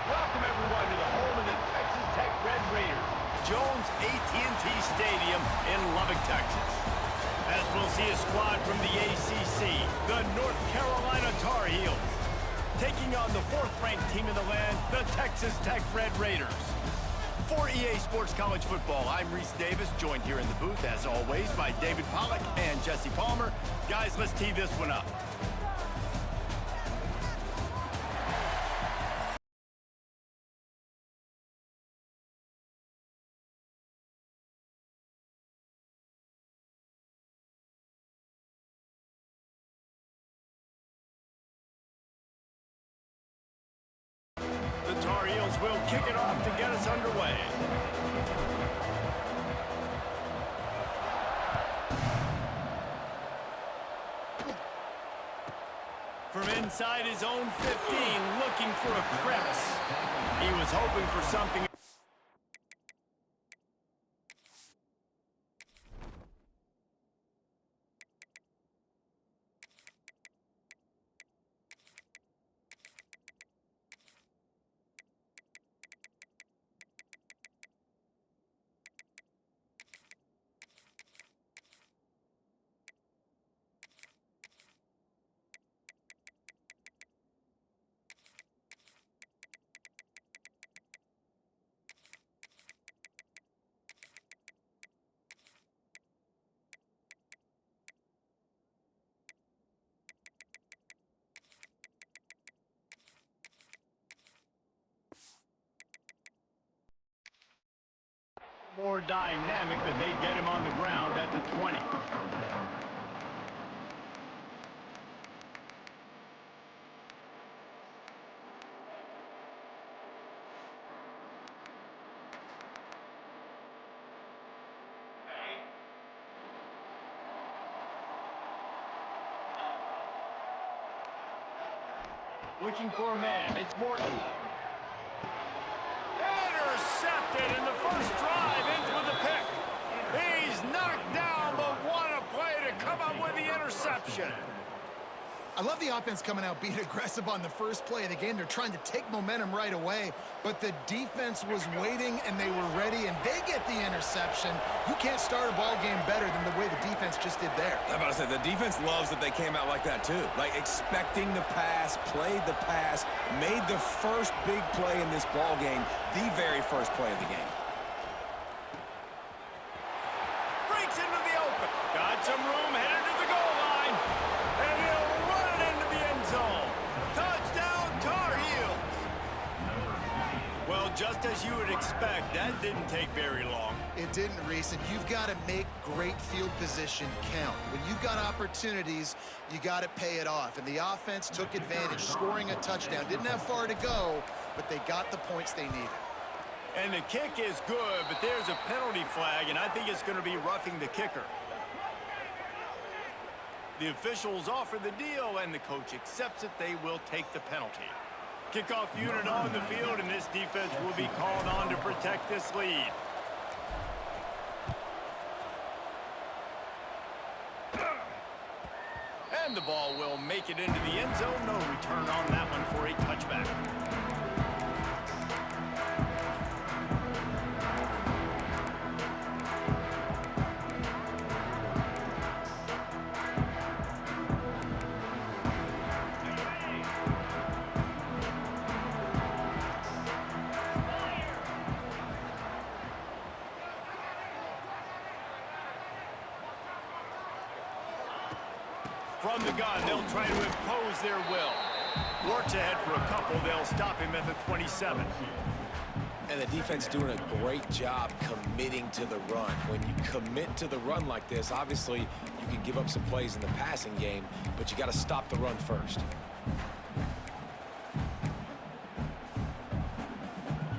Welcome, everyone, to the home of the Texas Tech Red Raiders. Jones AT&T Stadium in Lubbock, Texas. As we'll see a squad from the ACC, the North Carolina Tar Heels, taking on the 4th-ranked team in the land, the Texas Tech Red Raiders. For EA Sports College Football, I'm Reese Davis, joined here in the booth, as always, by David Pollack and Jesse Palmer. Guys, let's tee this one up. The Tar Heels will kick it off to get us underway. From inside his own 15, looking for a crevice. He was hoping for something. More dynamic, but they get him on the ground at the 20. Looking for a man, it's Morton. Intercepted in the first drive, ends with a pick. He's knocked down, but what a play to come up with the interception. I love the offense coming out being aggressive on the first play of the game. They're trying to take momentum right away, but the defense was waiting and they were ready, and they get the interception. You can't start a ball game better than the way the defense just did there. I'm about to say, the defense loves that they came out like that too. Like expecting the pass, played the pass, made the first big play in this ball game, the very first play of the game. Breaks into the open. Got some room, headed to the goal line. And he'll run it into the end zone. Touchdown, Tar Heels. Well, just as you would expect, that didn't take very long. It didn't, Reese, and you've got to make great field position count. When you've got opportunities, you got to pay it off. And the offense took advantage, scoring a touchdown. Didn't have far to go, but they got the points they needed. And the kick is good, but there's a penalty flag, and I think it's going to be roughing the kicker. The officials offer the deal, and the coach accepts it. They will take the penalty. Kickoff unit on the field, and this defense will be called on to protect this lead. And the ball will make it into the end zone. No return on that one for a touchback. From the gun, they'll try to impose their will. Works ahead for a couple. They'll stop him at the 27. And the defense doing a great job committing to the run. When you commit to the run like this, obviously you can give up some plays in the passing game, but you got to stop the run first.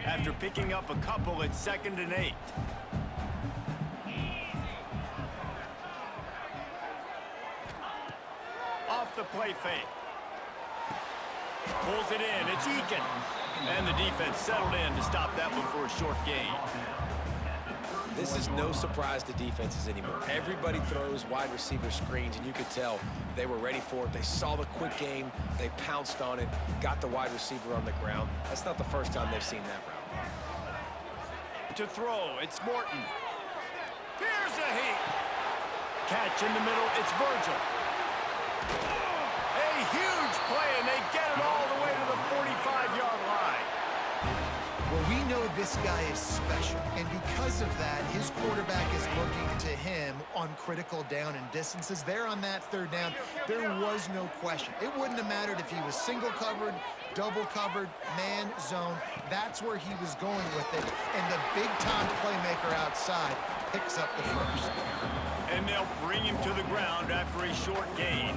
After picking up a couple, it's 2nd and 8. Off the play fake. Pulls it in. It's Eakin. And the defense settled in to stop that one for a short gain. This is no surprise to defenses anymore. Everybody throws wide receiver screens, and you could tell they were ready for it. They saw the quick game. They pounced on it, got the wide receiver on the ground. That's not the first time they've seen that route. To throw, it's Morton. Here's a heat. Catch in the middle, it's Virgil. A huge play, and they get it all the way to the 45-yard line. Well, we know this guy is special, and because of that, his quarterback is looking to him on critical down and distances. There on that third down, there was no question. It wouldn't have mattered if he was single covered, double covered, man, zone. That's where he was going with it, and the big-time playmaker outside picks up the first. And they'll bring him to the ground after a short gain.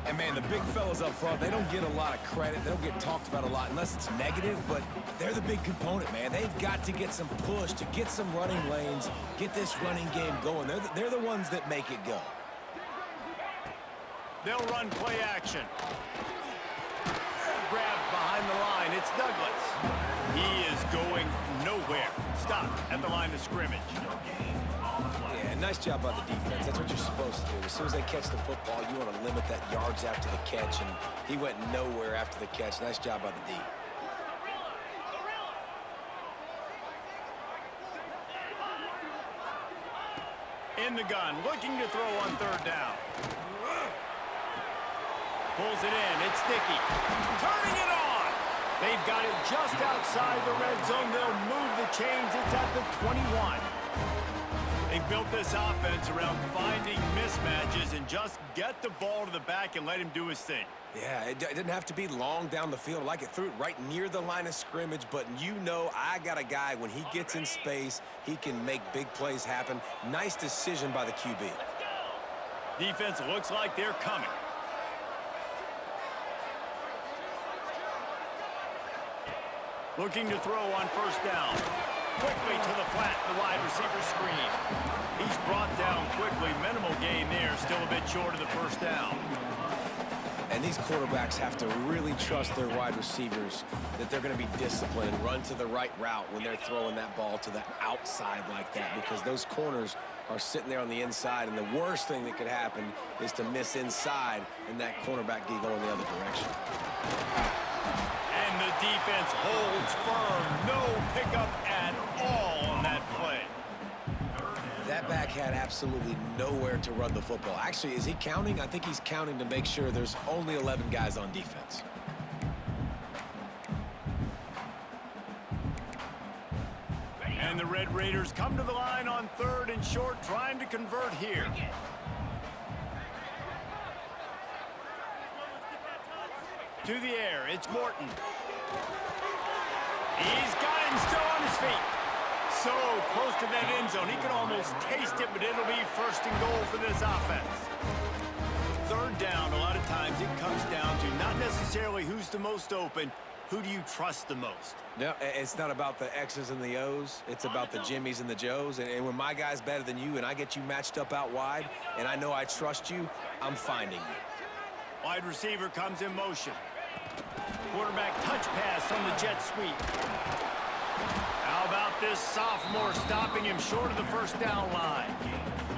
And, man, the big fellas up front, they don't get a lot of credit. They don't get talked about a lot unless it's negative, but they're the big component, man. They've got to get some push, to get some running lanes, get this running game going. They're the ones that make it go. They'll run play action. Grabbed behind the line, it's Douglas. He is going nowhere. Stop at the line of scrimmage. Yeah, nice job by the defense. That's what you're supposed to do. As soon as they catch the football, you want to limit that yards after the catch, and he went nowhere after the catch. Nice job by the D. In the gun, looking to throw on third down. Pulls it in, it's Dickey. Turning it on! They've got it just outside the red zone. They'll move the chains. It's at the 21. They've built this offense around finding mismatches and just get the ball to the back and let him do his thing. Yeah, it didn't have to be long down the field. Like it threw it right near the line of scrimmage, but you know I got a guy, when he gets in space, he can make big plays happen. Nice decision by the QB. Defense looks like they're coming. Looking to throw on first down. Quickly to the flat, the wide receiver screen. He's brought down quickly. Minimal gain there, still a bit short of the first down. And these quarterbacks have to really trust their wide receivers that they're going to be disciplined and run to the right route when they're throwing that ball to the outside like that, because those corners are sitting there on the inside, and the worst thing that could happen is to miss inside and that cornerback D go in the other direction. And the defense holds firm. No pickup at all on that play. That back had absolutely nowhere to run the football. Actually, is he counting? I think he's counting to make sure there's only 11 guys on defense. And the Red Raiders come to the line on third and short, trying to convert here. To the air, it's Morton. He's got him still on his feet. So close to that end zone, he can almost taste it, but it'll be first and goal for this offense. Third down, a lot of times it comes down to not necessarily who's the most open, who do you trust the most? No, it's not about the X's and the O's. It's about the Jimmies and the Joes. And when my guy's better than you and I get you matched up out wide and I know I trust you, I'm finding you. Wide receiver comes in motion. Quarterback touch pass on the jet sweep. How about this sophomore stopping him short of the first down line?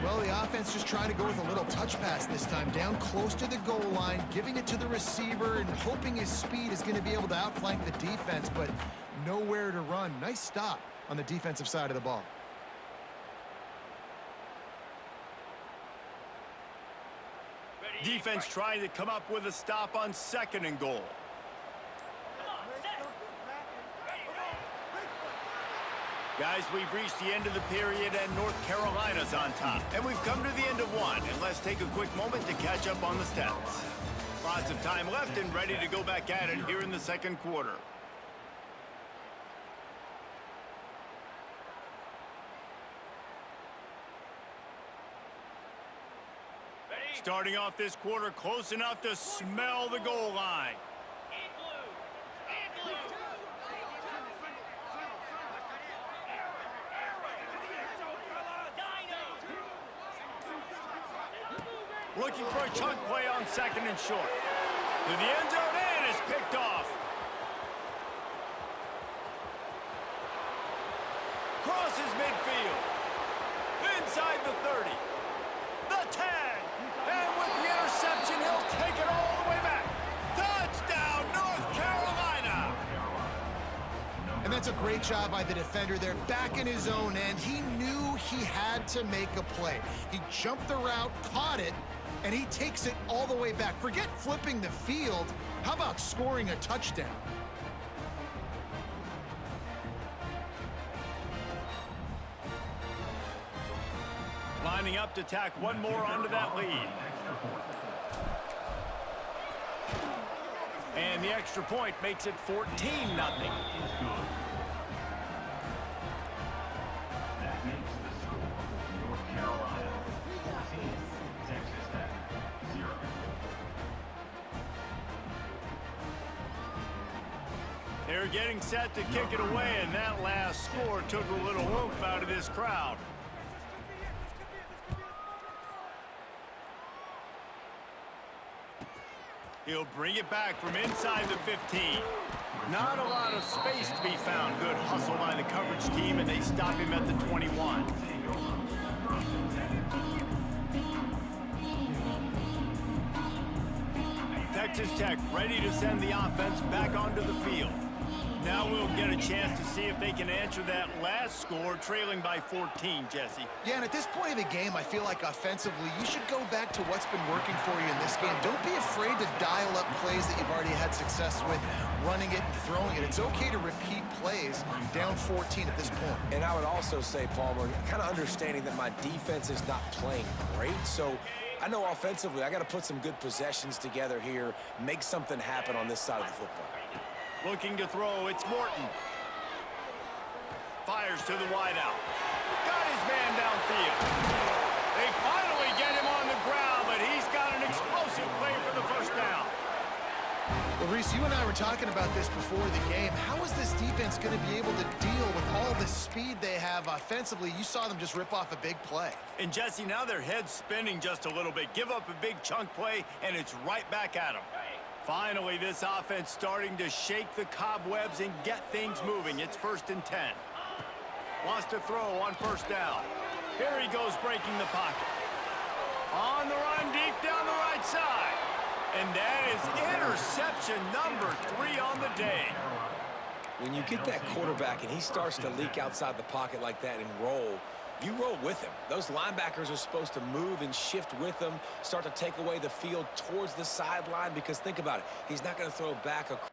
Well, the offense just trying to go with a little touch pass this time, down close to the goal line, giving it to the receiver and hoping his speed is going to be able to outflank the defense, but nowhere to run. Nice stop on the defensive side of the ball. Defense trying to come up with a stop on second and goal. Guys, we've reached the end of the period, and North Carolina's on top. And we've come to the end of one, and let's take a quick moment to catch up on the stats. Lots of time left and ready to go back at it here in the second quarter. Starting off this quarter close enough to smell the goal line. Looking for a chunk play on second and short. To the end zone, and it's picked off. crosses midfield. Inside the 30. The tag. And with the interception, he'll take it all the way back. Touchdown, North Carolina. And that's a great job by the defender there, back in his own end. He knew he had to make a play. He jumped the route, caught it, and he takes it all the way back. Forget flipping the field. How about scoring a touchdown? Lining up to tack one more onto that lead. And the extra point makes it 14-0. They're getting set to kick it away, and that last score took a little oomph out of this crowd. He'll bring it back from inside the 15. Not a lot of space to be found. Good hustle by the coverage team, and they stop him at the 21. Texas Tech ready to send the offense back onto the field. Now we'll get a chance to see if they can answer that last score, trailing by 14, Jesse. Yeah, and at this point of the game, I feel like offensively, you should go back to what's been working for you in this game. Don't be afraid to dial up plays that you've already had success with, running it and throwing it. It's okay to repeat plays down 14 at this point. And I would also say, Palmer, kind of understanding that my defense is not playing great, so I know offensively I got to put some good possessions together here, make something happen on this side of the football. Looking to throw, it's Morton. Fires to the wideout. Got his man downfield. They finally get him on the ground, but he's got an explosive play for the first down. Well, Reese, you and I were talking about this before the game. How is this defense going to be able to deal with all the speed they have offensively? You saw them just rip off a big play. And, Jesse, now their head's spinning just a little bit. Give up a big chunk play, and it's right back at them. Finally, this offense starting to shake the cobwebs and get things moving. It's 1st and 10. Wants to throw on first down. Here he goes breaking the pocket. On the run deep down the right side. And that is interception number 3 on the day. When you get that quarterback and he starts to leak outside the pocket like that and roll, you roll with him. Those linebackers are supposed to move and shift with him, start to take away the field towards the sideline, because think about it, he's not going to throw back across